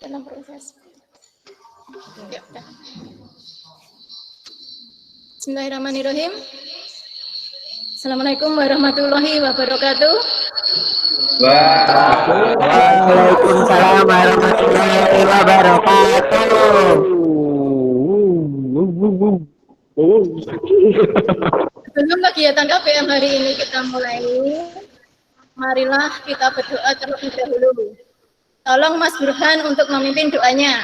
dalam proses. Ya, Bismillahirrahmanirrahim. Assalamualaikum warahmatullahi wabarakatuh. Waalaikumsalam warahmatullahi wabarakatuh. Sebelum kegiatan KPM hari ini kita mulai, marilah kita berdoa terlebih dahulu. Tolong Mas Burhan untuk memimpin doanya.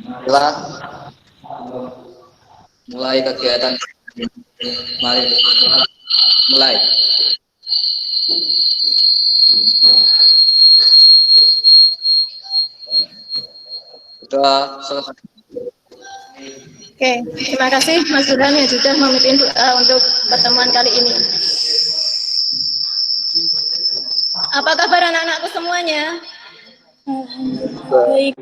Marilah mulai kegiatan. Mari mulai. Sudah selesai. Oke, terima kasih Mas Burhan yang sudah memimpin doa untuk pertemuan kali ini. Apa kabar anak-anakku semuanya? Baik.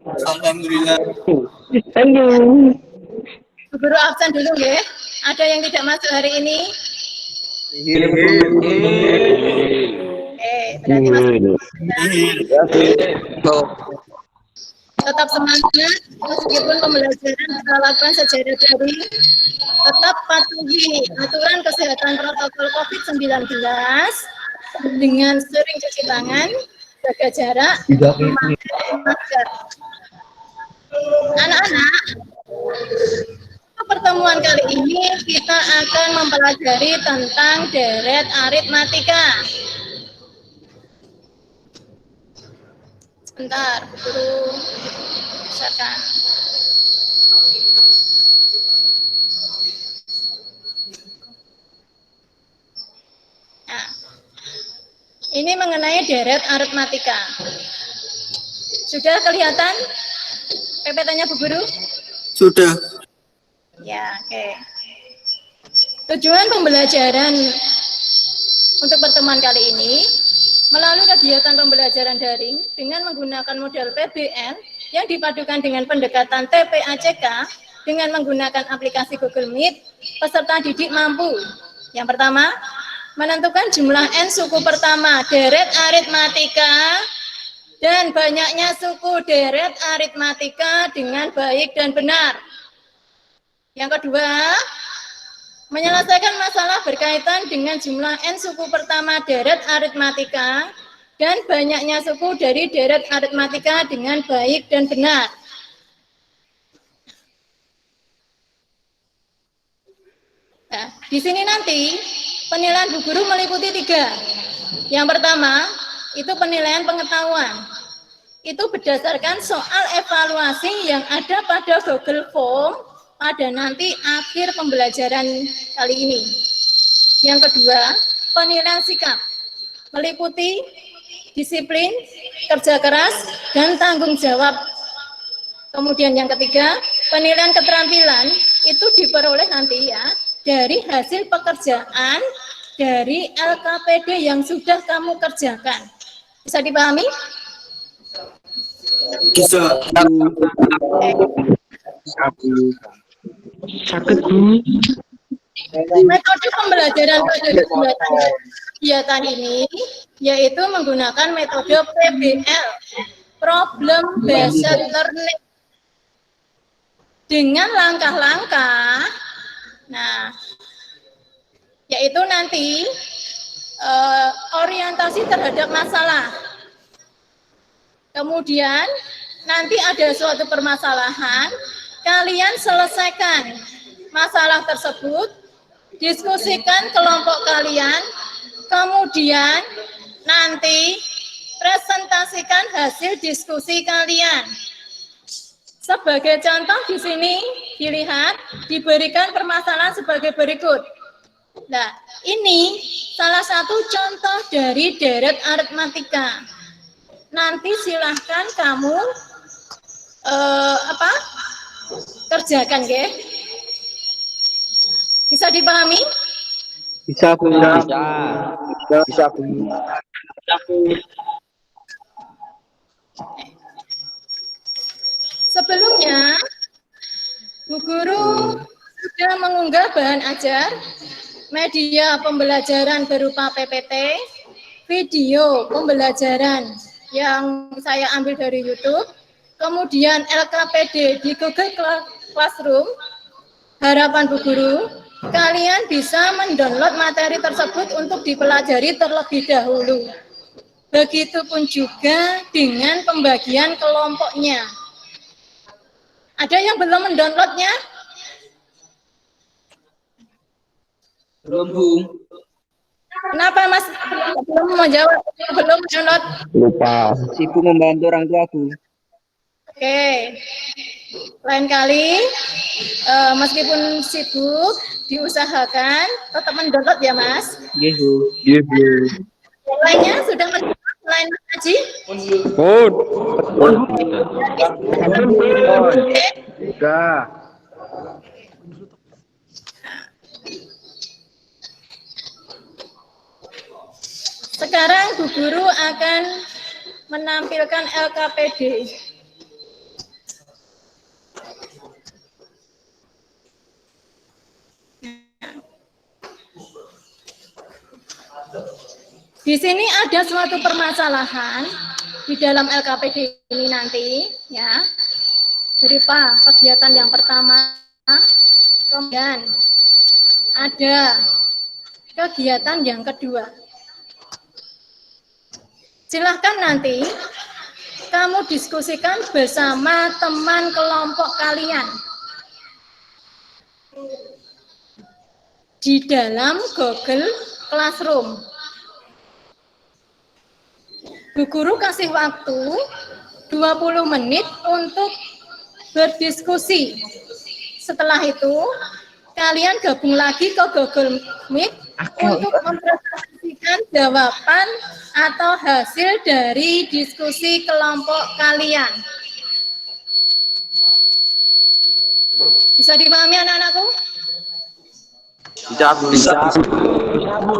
Alhamdulillah. Guru absen dulu ya. Ada yang tidak masuk hari ini? Berarti masuk. Tetap semangat meskipun pembelajaran kita lakukan secara daring. Tetap patuhi aturan kesehatan protokol COVID-19 dengan sering cuci tangan, jaga jarak, memakai masker. Anak-anak, pertemuan kali ini kita akan mempelajari tentang deret aritmatika. Sebentar, guru misalkan. Nah, ini mengenai deret aritmatika. Sudah kelihatan PPT-nya Bu Guru? Sudah. Ya, oke. Tujuan pembelajaran untuk pertemuan kali ini melalui kegiatan pembelajaran daring dengan menggunakan model PBL yang dipadukan dengan pendekatan TPACK dengan menggunakan aplikasi Google Meet, peserta didik mampu. Yang pertama, menentukan jumlah N suku pertama deret aritmatika dan banyaknya suku deret aritmatika dengan baik dan benar. Yang kedua, menyelesaikan masalah berkaitan dengan jumlah N suku pertama deret aritmatika dan banyaknya suku dari deret aritmatika dengan baik dan benar. Nah, di sini nanti penilaian Bu Guru meliputi 3. Yang pertama, itu penilaian pengetahuan. Itu berdasarkan soal evaluasi yang ada pada Google Form pada nanti akhir pembelajaran kali ini. Yang kedua, penilaian sikap. Meliputi disiplin, kerja keras, dan tanggung jawab. Kemudian yang ketiga, penilaian keterampilan itu diperoleh nanti ya dari hasil pekerjaan dari LKPD yang sudah kamu kerjakan. Bisa dipahami? Bisa. Metode pembelajaran pada kegiatan ini yaitu menggunakan metode PBL, Problem Based Learning, dengan langkah-langkah. Nah, yaitu nanti orientasi terhadap masalah. Kemudian nanti ada suatu permasalahan, kalian selesaikan masalah tersebut, diskusikan kelompok kalian, kemudian nanti presentasikan hasil diskusi kalian. Sebagai contoh di sini dilihat diberikan permasalahan sebagai berikut. Nah, ini salah satu contoh dari deret aritmatika. Nanti silahkan kamu kerjakan, ya. Bisa dipahami? Bisa Bu. Bisa Bu. Sebelumnya, Bu Guru sudah mengunggah bahan ajar, media pembelajaran berupa PPT, video pembelajaran yang saya ambil dari YouTube, kemudian LKPD di Google Classroom. Harapan Bu Guru, kalian bisa mendownload materi tersebut untuk dipelajari terlebih dahulu. Begitupun juga dengan pembagian kelompoknya. Ada yang belum mendownloadnya? Belum, Bu. Kenapa Mas belum menjawab? Belum mendownload? Lupa. Sibuk membantu orang tua, Bu. Oke. Lain kali, meskipun sibuk, diusahakan tetap mendownload ya Mas. Nggih, Bu. Iya Bu. Yang lainnya sudah mendownload selain Mas Haji? Pun. Sudah. Sekarang Bu Guru akan menampilkan LKPD. Di sini ada suatu permasalahan di dalam LKPD ini nanti, ya, berupa kegiatan yang pertama, kemudian ada kegiatan yang kedua. Silahkan nanti kamu diskusikan bersama teman kelompok kalian di dalam Google Classroom. Bu Guru kasih waktu 20 menit untuk berdiskusi. Setelah itu, kalian gabung lagi ke Google Meet untuk mempresentasikan jawaban atau hasil dari diskusi kelompok kalian. Bisa dipahami anak-anakku? Bisa Bu. Bisa Bu.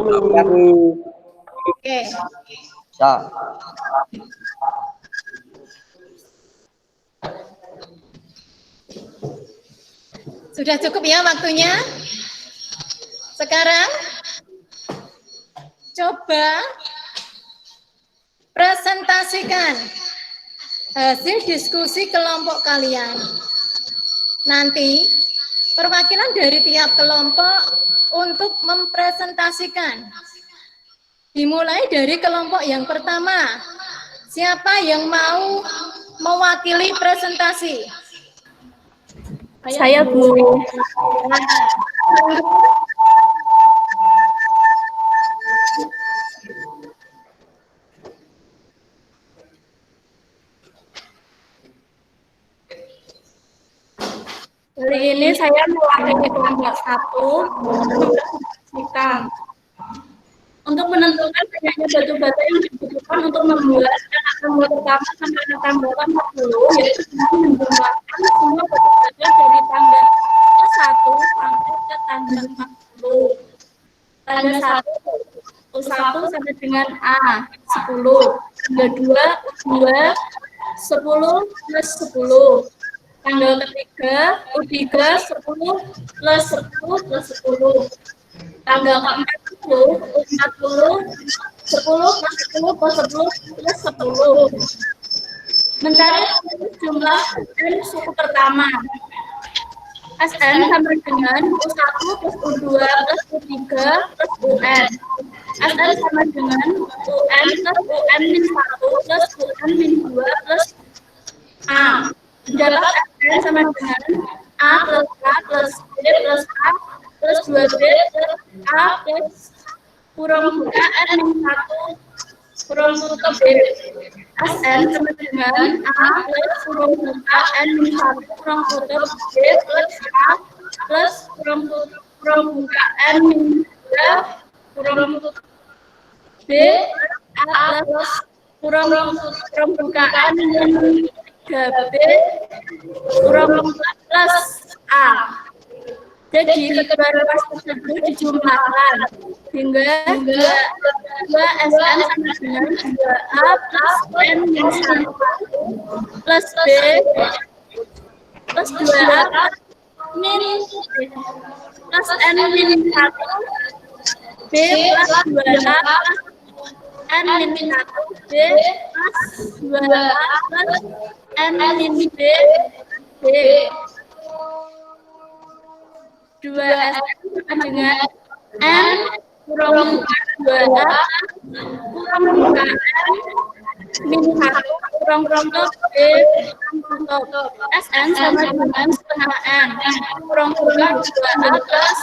Oke. Bisa. Sudah cukup ya waktunya? Sekarang coba presentasikan hasil diskusi kelompok kalian. Nanti perwakilan dari tiap kelompok untuk mempresentasikan. Dimulai dari kelompok yang pertama. Siapa yang mau mewakili presentasi? Saya Bu. Kali ini saya mewakili kelompok 1 untuk menentukan banyaknya batu-bata yang dibutuhkan untuk membuat anak tambah pertama sampai anak tambah 40, yaitu dengan menjumlahkan semua batu-bata dari tangga ke-1 sampai ke tangga 40. Tangga 1 U1 sampai dengan A10, tangga 2 U2 10 plus 10. Tanggal ketiga, U3 10 plus 10 plus 10. Tanggal ke-40, U40 10 plus 10 plus 10 plus 10. Mencari jumlah dan suku pertama. SN sama dengan U1 plus U2 plus U3 plus UN. SN sama dengan UN plus UN-1 plus UN-2 plus A. Dapat SN sama dengan A plus A plus B plus A plus 2B plus A plus kurang buka N-1 kurang tutup B. SN sama dengan A plus kurang buka N-1 kurang tutup B plus A plus kurang buka N-2 kurang tutup B A plus kurang buka N-3B kurang plus A. Jadi kedua ruas tersebut dijumlahkan hingga 2 SN sama dengan 2A plus N minus 1 plus B plus 2A minus plus N minus 1 B plus 2A plus N minus 1 B plus 2A plus N minus B B 2 SN sama dengan N kurang 2A kurang 2N minus 1 kurang tutup B tutup SN sama dengan setengah N kurang 2A plus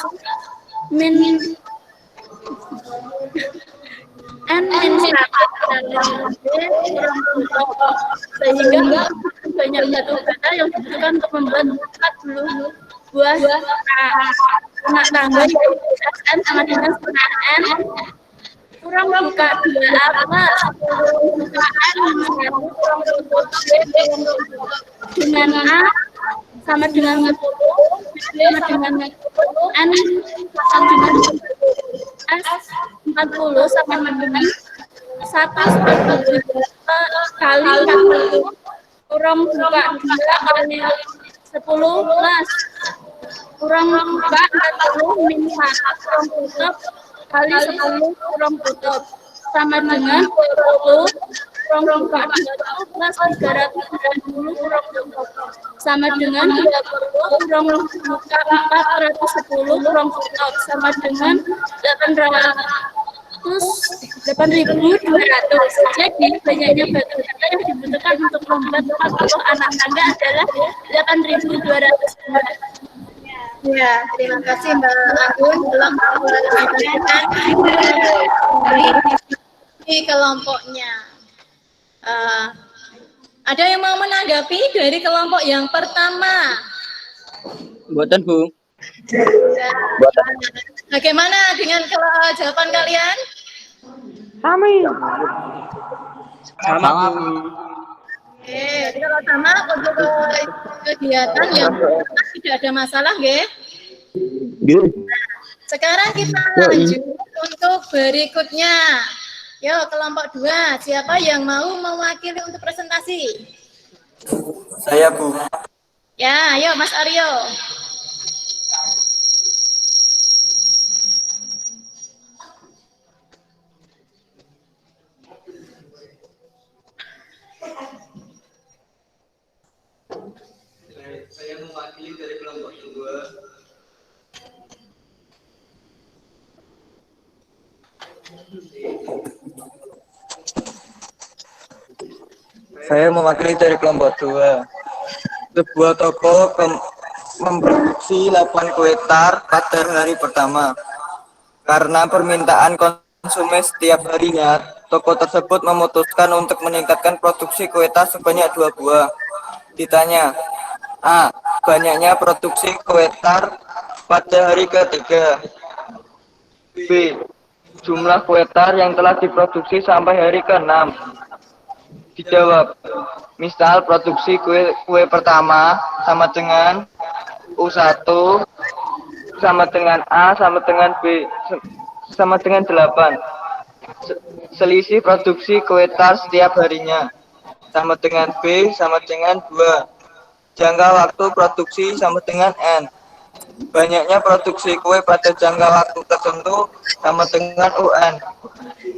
min N minus 1 B kurang tutup sehingga banyak batu bata yang dibutuhkan untuk membuat 40 buah anak tangga SN sama dengan setengah N kurang buka 2A plus buka N minus 1 kurang tutup B dengan A sama dengan 10 B sama dengan N sama dengan S 40 sama dengan 1 kali 40 kurang buka 2 kali 10 plus kurang buka 40 minus 1 kurang tutup kali 10 kurang tutup sama dengan 20 kurang buka 20 plus 390 kurang tutup sama dengan 20 kurang buka 410 kurang tutup sama dengan 8.200. Jadi banyaknya batu bata yang dibutuhkan untuk membuat 40 anak tangga adalah 8.200. Ya, terima kasih Mbak Agun telah menyampaikan di kelompoknya. Ada yang mau menanggapi dari kelompok yang pertama? Buatan Bu. Bagaimana dengan jawaban kalian? Sama. Jadi kalau sama untuk kegiatan yang tidak ada masalah, nggih. Sekarang kita lanjut untuk berikutnya. Yo, kelompok 2, siapa yang mau mewakili untuk presentasi? Saya Bu. Ya, ayo Mas Aryo. Saya mewakili dari kelompok 2. Saya mewakili dari kelompok 2. Sebuah toko memproduksi 8 kue tart pada hari pertama. Karena permintaan konsumen setiap harinya, toko tersebut memutuskan untuk meningkatkan produksi kue tart sebanyak 2 buah. Ditanya, A. Banyaknya produksi kue tart pada hari ketiga. B. Jumlah kue tart yang telah diproduksi sampai hari ke-6. Dijawab, misal produksi kue pertama sama dengan U1 sama dengan A sama dengan B sama dengan 8. Selisih produksi kue tart setiap harinya sama dengan B sama dengan 2. Jangka waktu produksi sama dengan N. Banyaknya produksi kue pada jangka waktu tertentu sama dengan UN.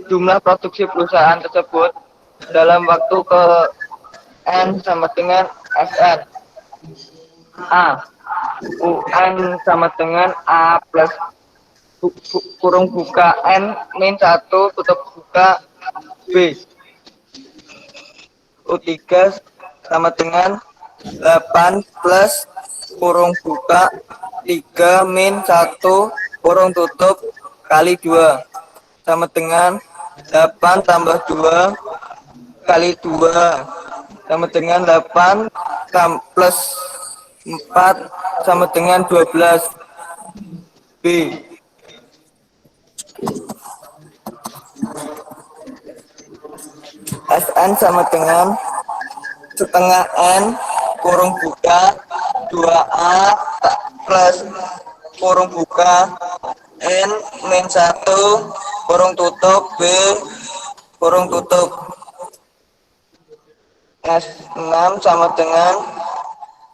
Jumlah produksi perusahaan tersebut dalam waktu ke N sama dengan SN. A. UN sama dengan A plus kurung buka N min 1 tutup buka B. U3 sama dengan 8 plus kurung buka 3 min 1 kurung tutup kali 2 sama dengan 8 tambah 2 kali 2 sama dengan 8 plus 4 sama dengan 12. B. SN sama dengan setengah N kurung buka 2A plus kurung buka, N min 1 kurung tutup, B kurung tutup. 6 sama dengan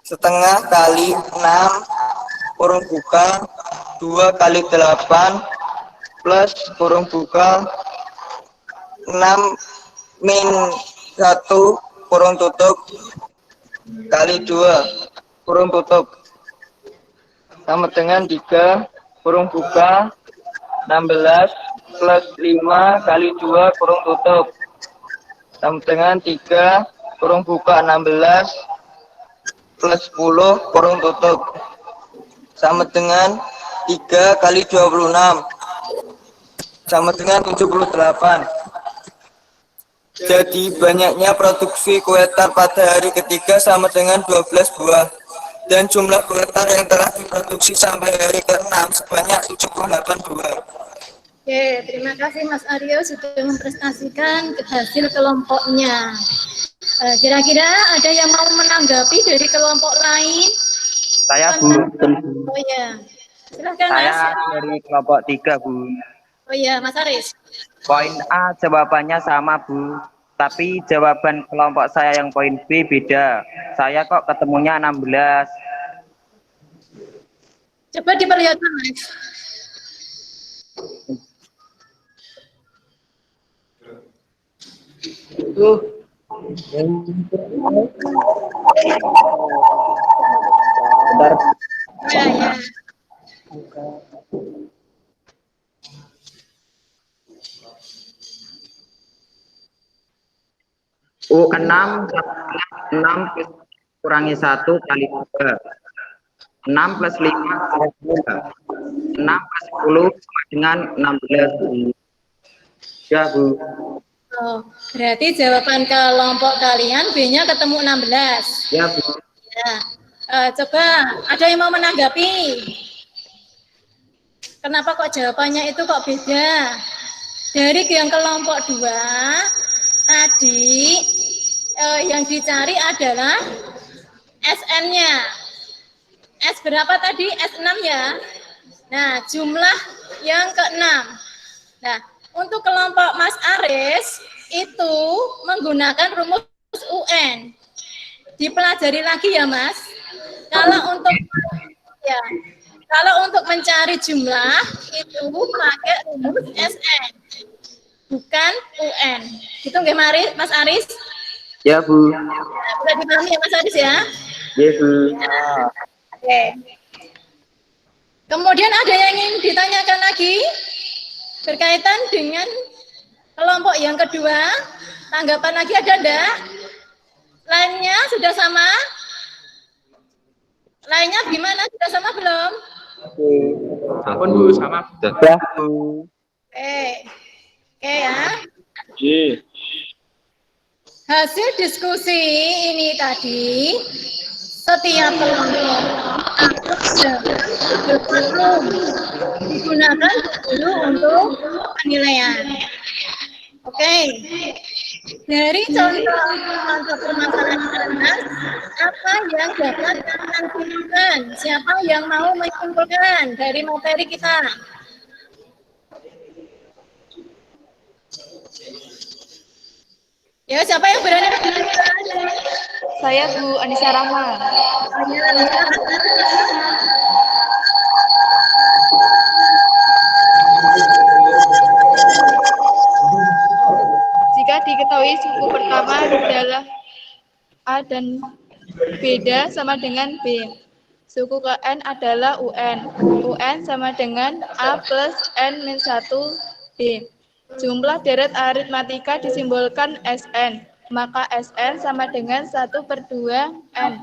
setengah kali 6 kurung buka 2 kali 8 plus kurung buka 6 min 1 kurung tutup kali 2 kurung tutup sama dengan 3 kurung buka 16 plus 5 kali 2 kurung tutup sama dengan 3 kurung buka 16 plus 10 kurung tutup sama dengan 3 kali 26 sama dengan 78. Jadi banyaknya produksi kue tar pada hari ketiga sama dengan 12 buah dan jumlah kue tar yang telah diproduksi sampai hari ke-6 sebanyak 78 buah. Oke, terima kasih Mas Aryo sudah mempresentasikan hasil kelompoknya. Kira-kira ada yang mau menanggapi dari kelompok lain? Saya Bu. Oh iya, silahkan Saya Mas. dari kelompok 3 Bu. Oh iya, Mas Aris. Poin A jawabannya sama Bu. Tapi jawaban kelompok saya yang poin B beda. Saya kok ketemunya 16. Coba diperlihatkan Mas. Bentar. Ya, ya. U6 6 plus kurangi 1 kali 3. 6 plus 5 kali 2. 6 plus 10 sama dengan 16 Bu. Ya Bu. Oh, berarti jawaban kelompok kalian B-nya ketemu 16. Ya Bu. Ya. Coba ada yang mau menanggapi? Kenapa kok jawabannya itu kok beda? Dari yang kelompok 2 tadi yang dicari adalah SN-nya. S berapa tadi? S6 ya. Nah, jumlah yang ke-6. Nah, untuk kelompok Mas Aris itu menggunakan rumus UN. Dipelajari lagi ya, Mas. Kalau untuk mencari jumlah itu pakai rumus SN. Bukan UN. Gitu nggih Mas Aris? Ya Bu. Sudah dipahami ya Mas Aris ya? Ya Bu. Oke. Kemudian ada yang ingin ditanyakan lagi berkaitan dengan kelompok yang kedua. Tanggapan lagi ada enggak? Lainnya sudah sama? Lainnya gimana? Sudah sama belum? Ampun Bu, sama. Sudah Bu. Oke ya. Iya. Hasil diskusi ini tadi, setiap kelompok digunakan dulu untuk penilaian. Oke. Dari contoh permasalahan atas, apa yang dapat kita simpulkan? Siapa yang mau menyimpulkan dari materi kita? Ya, siapa yang berani? Saya Bu Anissa Rahma. Jika diketahui suku pertama adalah A dan beda sama dengan B. Suku ke N adalah UN. UN sama dengan A plus N min 1 B. Jumlah deret aritmatika disimbolkan SN. Maka SN sama dengan 1/2 N.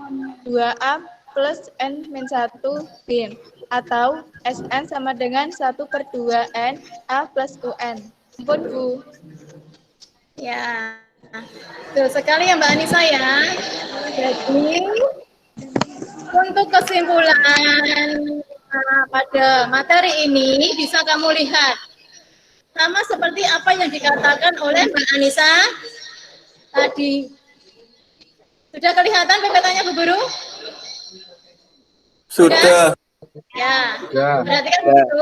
2A plus N min 1 B. Atau SN sama dengan 1/2 N A plus UN. Ampun Bu. Ya, betul sekali ya Mbak Anissa ya. Jadi, untuk kesimpulan pada materi ini bisa kamu lihat. Sama seperti apa yang dikatakan oleh Mbak Anissa tadi. Sudah kelihatan PPT-nya Bu Guru? Sudah. Ya, Ya. perhatikan begitu.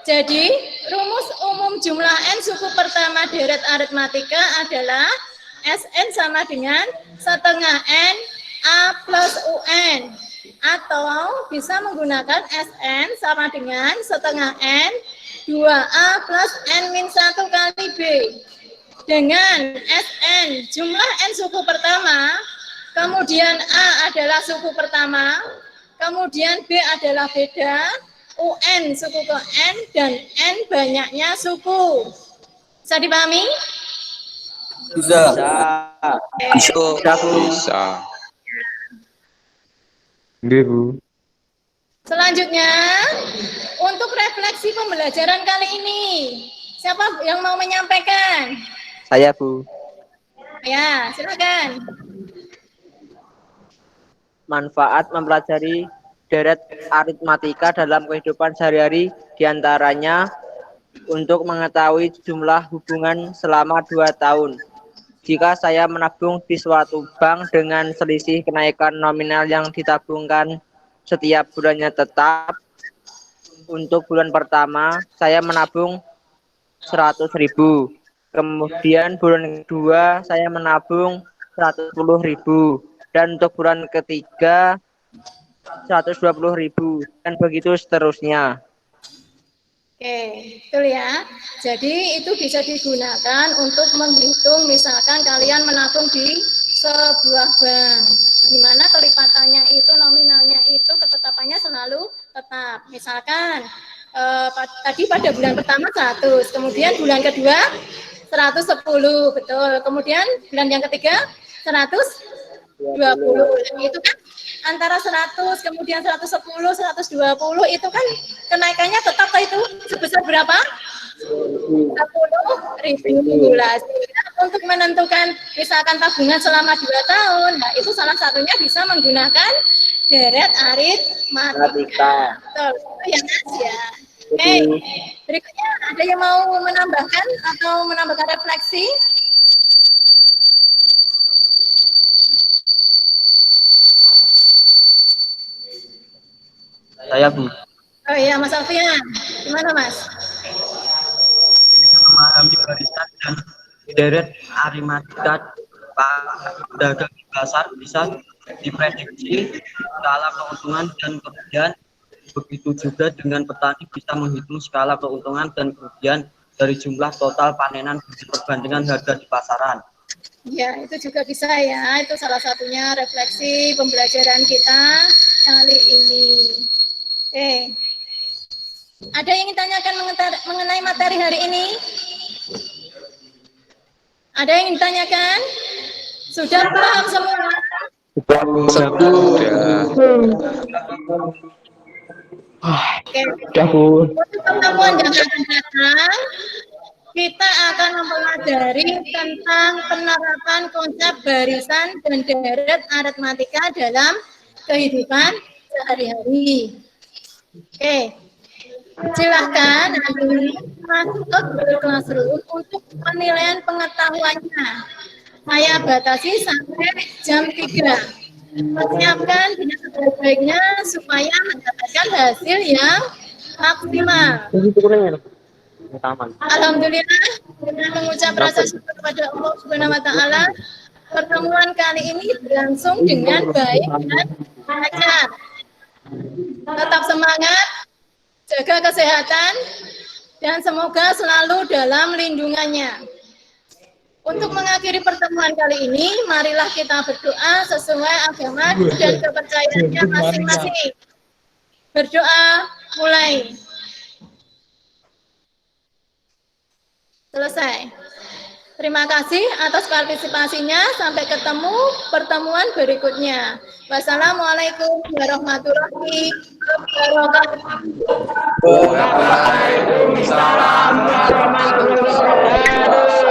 Jadi, rumus umum jumlah n suku pertama deret aritmatika adalah Sn sama dengan setengah n A plus UN. Atau bisa menggunakan Sn sama dengan setengah n 2A plus n-1 kali B. Dengan Sn jumlah n suku pertama, kemudian A adalah suku pertama, kemudian B adalah beda, UN suku ke N, dan N banyaknya suku. Bisa dipahami? Bisa. Bisa. Nggih, Bu. Selanjutnya, untuk refleksi pembelajaran kali ini, siapa yang mau menyampaikan? Saya, Bu. Ya, silakan. Manfaat mempelajari deret aritmatika dalam kehidupan sehari-hari diantaranya untuk mengetahui jumlah hubungan selama 2 tahun. Jika saya menabung di suatu bank dengan selisih kenaikan nominal yang ditabungkan setiap bulannya tetap, untuk bulan pertama saya menabung 100.000. Kemudian bulan kedua saya menabung 110.000 dan untuk bulan ketiga 120.000 dan begitu seterusnya. Oke, betul ya. Jadi itu bisa digunakan untuk menghitung misalkan kalian menabung di sebuah bank, di mana kelipatannya itu nominalnya itu ketetapannya selalu tetap. Misalkan tadi pada bulan pertama 100, kemudian bulan kedua 110, betul. Kemudian bulan yang ketiga 120. Itu kan antara 100 kemudian 110 120 itu kan kenaikannya tetap itu sebesar berapa? 10.000. Untuk menentukan misalkan tabungan selama 2 tahun, nah itu salah satunya bisa menggunakan deret aritmatika. Betul, itu ya Mas ya. Oke, berikutnya ada yang mau menambahkan atau menambahkan refleksi? Saya, Bu. Oh iya, Mas Alfian. Gimana, Mas? Memahami barisan dan deret aritmatika pedagang di pasar bisa diprediksi skala keuntungan dan kerugian. Begitu juga dengan petani bisa menghitung skala keuntungan dan kerugian dari jumlah total panenan perbandingan harga di pasaran. Ya, itu juga bisa ya. Itu salah satunya refleksi pembelajaran kita kali ini. Oke. Ada yang ingin tanyakan mengenai materi hari ini? Ada yang ingin tanyakan? Sudah paham semua? Oke. Untuk pertemuan yang akan datang, kita akan mempelajari tentang penerapan konsep barisan dan deret aritmatika dalam kehidupan sehari-hari. Oke, silahkan masuk ke Google Classroom untuk penilaian pengetahuannya. Saya batasi sampai jam 3. Persiapkan dengan sebaik-baiknya supaya mendapatkan hasil yang maksimal. Alhamdulillah, dengan mengucap rasa syukur kepada Allah Subhanahu wa Ta'ala, pertemuan kali ini berlangsung dengan baik dan lancar. Tetap semangat, jaga kesehatan, dan semoga selalu dalam lindungannya. Untuk mengakhiri pertemuan kali ini, marilah kita berdoa sesuai agama dan kepercayaannya masing-masing. Berdoa mulai. Selesai. Terima kasih atas partisipasinya. Sampai ketemu pertemuan berikutnya. Wassalamualaikum warahmatullahi wabarakatuh. Waalaikumsalam warahmatullahi wabarakatuh.